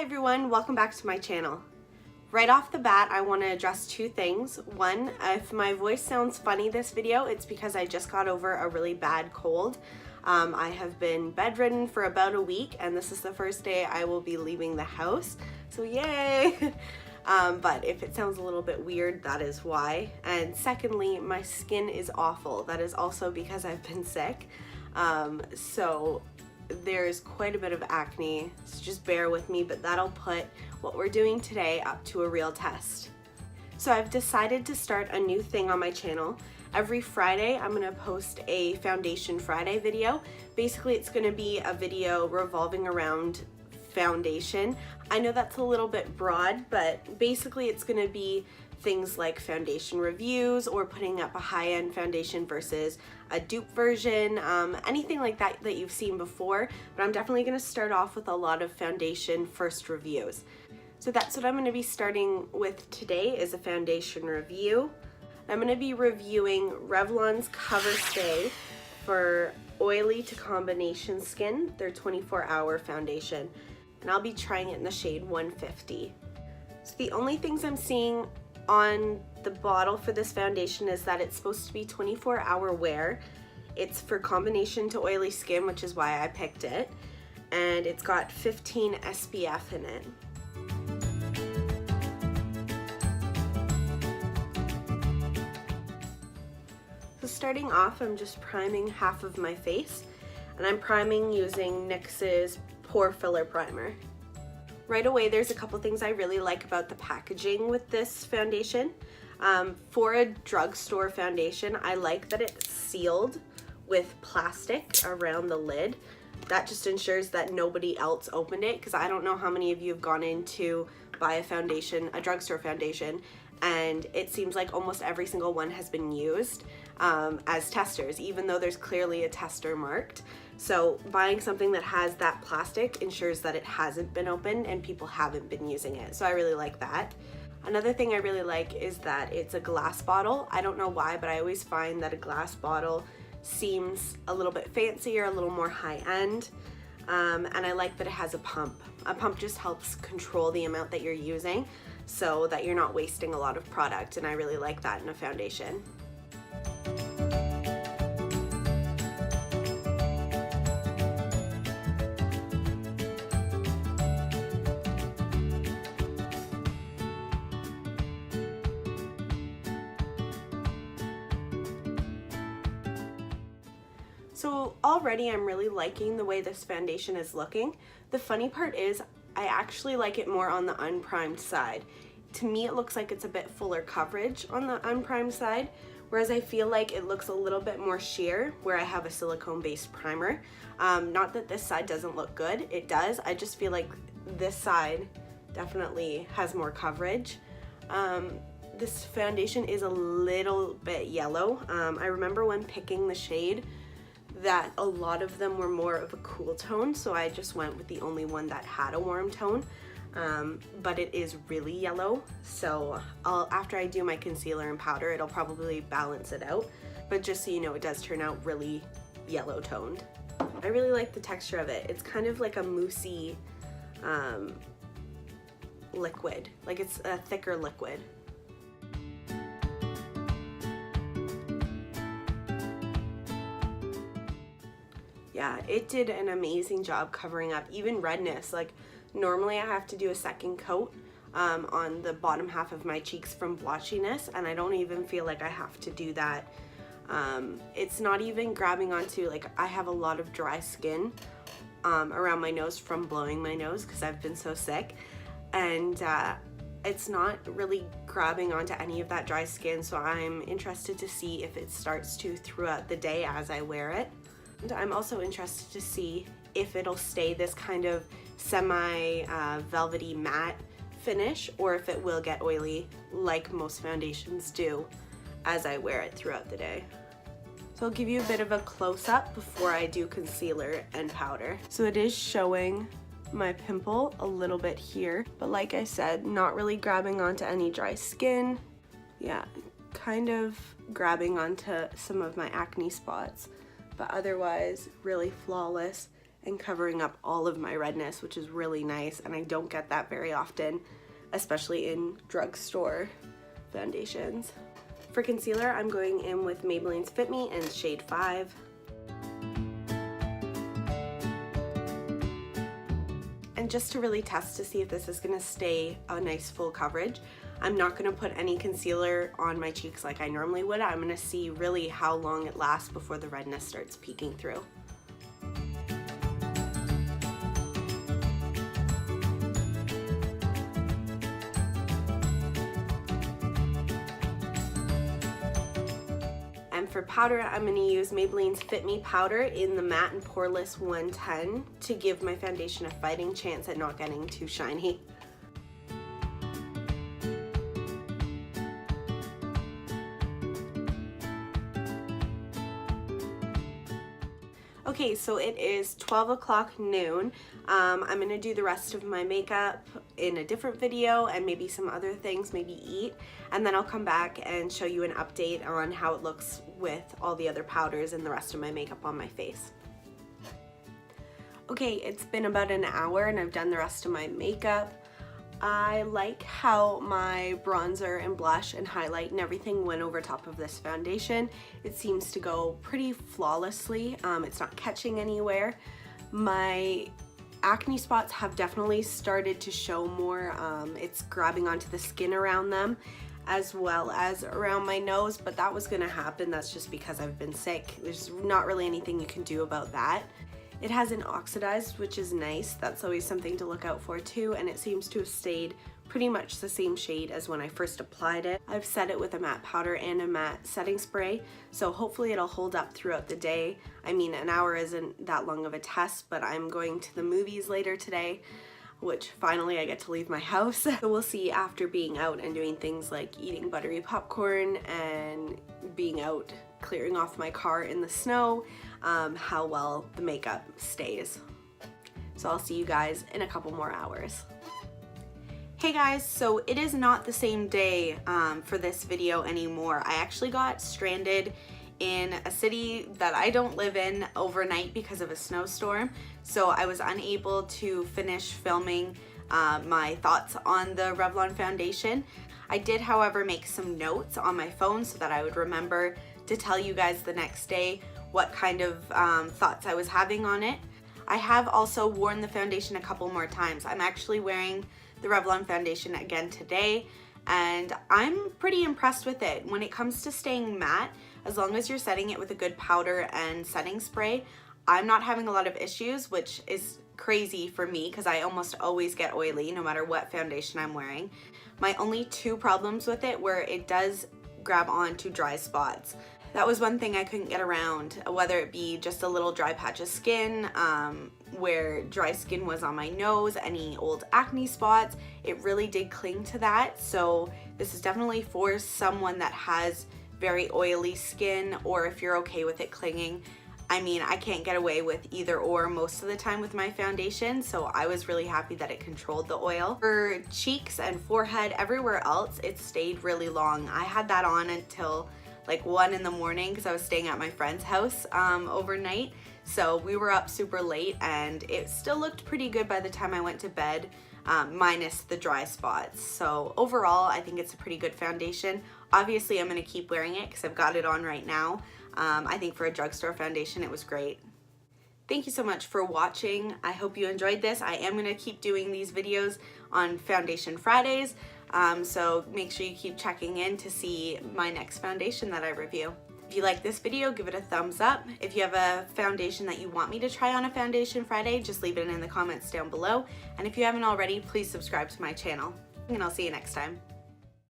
Hi everyone, welcome back to my channel. Right off the bat, I want to address two things. One, if my voice sounds funny this video, it's because I just got over a really bad cold. I have been bedridden for about a week and this is the first day I will be leaving the house, so yay! But if it sounds a little bit weird, that is why. And secondly, my skin is awful. That is also because I've been sick. So there's quite a bit of acne, so just bear with me, but that'll put what we're doing today up to a real test. So I've decided to start a new thing on my channel. Every Friday I'm going to post a Foundation Friday video. Basically it's going to be a video revolving around foundation. I know that's a little bit broad, but basically it's going to be things like foundation reviews or putting up a high-end foundation versus a dupe version, anything like that that you've seen before, but I'm definitely going to start off with a lot of foundation first reviews. So that's what I'm going to be starting with today, is a foundation review. I'm going to be reviewing Revlon's Cover Stay for oily to combination skin, their 24-hour foundation, and I'll be trying it in the shade 150. So the only things I'm seeing on the bottle for this foundation is that it's supposed to be 24-hour wear. It's for combination to oily skin, which is why I picked it, and it's got 15 SPF in it. So starting off, I'm just priming half of my face, and I'm priming using NYX's Pore Filler Primer. Right away, there's a couple things I really like about the packaging with this foundation. For a drugstore foundation, I like that it's sealed with plastic around the lid. That just ensures that nobody else opened it, because I don't know how many of you have gone in to buy a foundation, a drugstore foundation, and it seems like almost every single one has been used as testers, even though there's clearly a tester marked. So buying something that has that plastic ensures that it hasn't been opened and people haven't been using it. So I really like that. Another thing I really like is that it's a glass bottle. I don't know why, but I always find that a glass bottle seems a little bit fancier, a little more high-end. And I like that it has a pump. A pump just helps control the amount that you're using so that you're not wasting a lot of product, and I really like that in a foundation. So already I'm really liking the way this foundation is looking. The funny part is I actually like it more on the unprimed side. To me it looks like it's a bit fuller coverage on the unprimed side, whereas I feel like it looks a little bit more sheer where I have a silicone based primer. Not that this side doesn't look good, it does. I just feel like this side definitely has more coverage. This foundation is a little bit yellow. I remember when picking the shade that a lot of them were more of a cool tone, so I just went with the only one that had a warm tone, but it is really yellow, so after I do my concealer and powder, it'll probably balance it out, but just so you know, it does turn out really yellow toned. I really like the texture of it. It's kind of like a moussey liquid, like it's a thicker liquid. Yeah, it did an amazing job covering up even redness. Like normally I have to do a second coat on the bottom half of my cheeks from blotchiness, and I don't even feel like I have to do that. It's not even grabbing onto, like I have a lot of dry skin around my nose from blowing my nose because I've been so sick, and it's not really grabbing onto any of that dry skin, so I'm interested to see if it starts to throughout the day as I wear it. I'm also interested to see if it'll stay this kind of semi velvety matte finish, or if it will get oily like most foundations do as I wear it throughout the day. So I'll give you a bit of a close-up before I do concealer and powder. So it is showing my pimple a little bit here, but like I said, not really grabbing onto any dry skin. Yeah, kind of grabbing onto some of my acne spots, but otherwise really flawless and covering up all of my redness, which is really nice, and I don't get that very often, especially in drugstore foundations. For concealer, I'm going in with Maybelline's Fit Me in shade 5. And just to really test to see if this is going to stay a nice full coverage, I'm not going to put any concealer on my cheeks like I normally would. I'm going to see really how long it lasts before the redness starts peeking through. And for powder, I'm going to use Maybelline's Fit Me powder in the matte and poreless 110 to give my foundation a fighting chance at not getting too shiny. Okay, so it is 12 o'clock noon. I'm gonna do the rest of my makeup in a different video and maybe some other things, maybe eat, and then I'll come back and show you an update on how it looks with all the other powders and the rest of my makeup on my face. Okay, it's been about an hour and I've done the rest of my makeup. I like how my bronzer and blush and highlight and everything went over top of this foundation. It seems to go pretty flawlessly. It's not catching anywhere. My acne spots have definitely started to show more. It's grabbing onto the skin around them as well as around my nose, but that was gonna happen. That's just because I've been sick. There's not really anything you can do about that. It hasn't oxidized, which is nice. That's always something to look out for too, and it seems to have stayed pretty much the same shade as when I first applied it. I've set it with a matte powder and a matte setting spray, so hopefully it'll hold up throughout the day. I mean, an hour isn't that long of a test, but I'm going to the movies later today, which finally I get to leave my house. So we'll see after being out and doing things like eating buttery popcorn and being out clearing off my car in the snow, how well the makeup stays. So I'll see you guys in a couple more hours. Hey guys, so it is not the same day for this video anymore. I actually got stranded in a city that I don't live in overnight because of a snowstorm, so I was unable to finish filming my thoughts on the Revlon foundation. I did, however, make some notes on my phone so that I would remember to tell you guys the next day what kind of thoughts I was having on it. I have also worn the foundation a couple more times. I'm actually wearing the Revlon foundation again today, and I'm pretty impressed with it. When it comes to staying matte, as long as you're setting it with a good powder and setting spray, I'm not having a lot of issues, which is crazy for me because I almost always get oily no matter what foundation I'm wearing. My only two problems with it were it does grab onto dry spots. That was one thing I couldn't get around, whether it be just a little dry patch of skin, where dry skin was on my nose, any old acne spots, it really did cling to that. So this is definitely for someone that has very oily skin, or if you're okay with it clinging. I mean, I can't get away with either or most of the time with my foundation, so I was really happy that it controlled the oil. For cheeks and forehead, everywhere else, it stayed really long. I had that on until like 1 in the morning because I was staying at my friend's house overnight. So we were up super late and it still looked pretty good by the time I went to bed, minus the dry spots. So overall, I think it's a pretty good foundation. Obviously, I'm gonna keep wearing it because I've got it on right now. I think for a drugstore foundation, it was great. Thank you so much for watching. I hope you enjoyed this. I am gonna keep doing these videos on Foundation Fridays. So make sure you keep checking in to see my next foundation that I review. If you like this video, give it a thumbs up. If you have a foundation that you want me to try on a Foundation Friday, just leave it in the comments down below. And if you haven't already, please subscribe to my channel. And I'll see you next time.